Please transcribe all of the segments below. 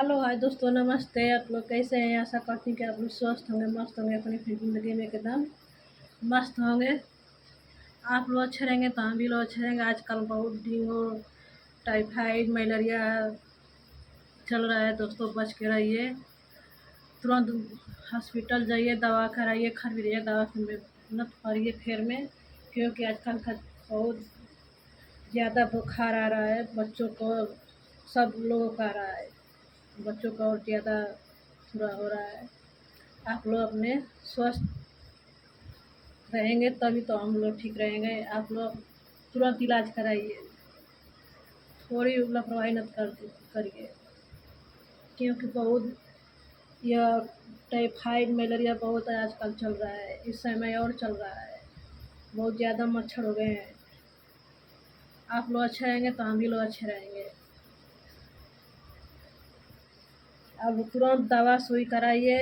Hello hi दोस्तों, नमस्ते। आप लोग कैसे हैं? आशा करती हूँ कि आप लोग स्वस्थ होंगे, मस्त होंगे, अपनी फिर ज़िंदगी में एकदम मस्त होंगे। आप लोग अच्छे रहेंगे तो हम भी लोग अच्छे रहेंगे। आजकल बहुत डेंगू, टाइफाइड, मलेरिया चल रहा है दोस्तों, बच के रहिए। तुरंत हॉस्पिटल जाइए, दवा कराइए, खरीदिए दवा में मत पड़िए फेर में, क्योंकि आजकल का बहुत ज़्यादा बुखार आ रहा है। बच्चों को, सब लोगों को आ रहा है, बच्चों का और ज़्यादा थोड़ा हो रहा है। आप लोग अपने स्वस्थ रहेंगे तभी तो हम लोग ठीक रहेंगे। आप लोग तुरंत इलाज कराइए, थोड़ी लापरवाही मत करिए, क्योंकि बहुत यह टाइफाइड मलेरिया बहुत आजकल चल रहा है, इस समय और चल रहा है। बहुत ज़्यादा मच्छर हो गए हैं। आप लोग अच्छे रहेंगे तो हम भी लोग अच्छे रहेंगे। अब तुरंत दवा सुई कराइए,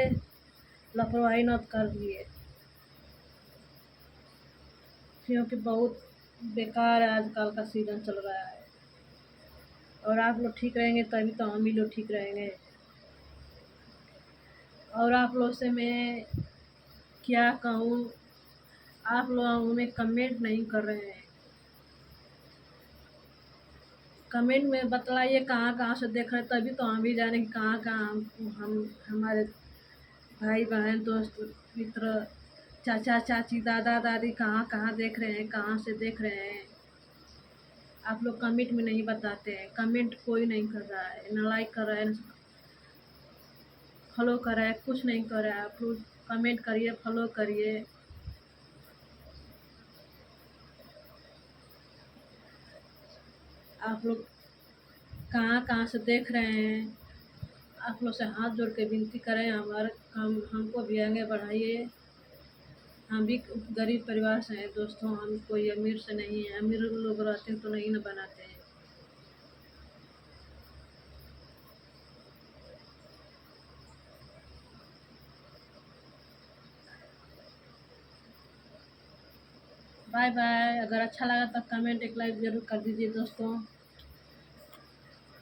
लापरवाही मत करिए, क्योंकि बहुत बेकार है, आजकल का सीज़न चल रहा है। और आप लोग ठीक रहेंगे तभी तो हम भी लोग ठीक रहेंगे। और आप लोग से मैं क्या कहूँ, आप लोग हमें कमेंट नहीं कर रहे हैं। कमेंट में बतलाइए कहाँ कहाँ से देख रहे हैं, तभी तो हम भी जाने कि कहाँ कहाँ हम हमारे भाई बहन दोस्त मित्र चाचा चाची दादा दादी कहाँ कहाँ देख रहे हैं, कहाँ से देख रहे हैं। आप लोग कमेंट में नहीं बताते हैं। कमेंट कोई नहीं कर रहा है, ना लाइक कर रहा है, ना फॉलो कर रहा है, कुछ नहीं कर रहा है। आप लोग कमेंट करिए, फॉलो करिए। आप लोग कहाँ कहाँ से देख रहे हैं। आप लोग से हाथ जोड़ के विनती करें, हमारे हमको भी आगे बढ़ाइए। हम भी गरीब परिवार से हैं दोस्तों, हम कोई अमीर से नहीं है। अमीर लोग रहते हैं तो नहीं न बनाते हैं। Bye bye. अगर अच्छा लगा तो कमेंट एक लाइक ज़रूर कर दीजिए दोस्तों।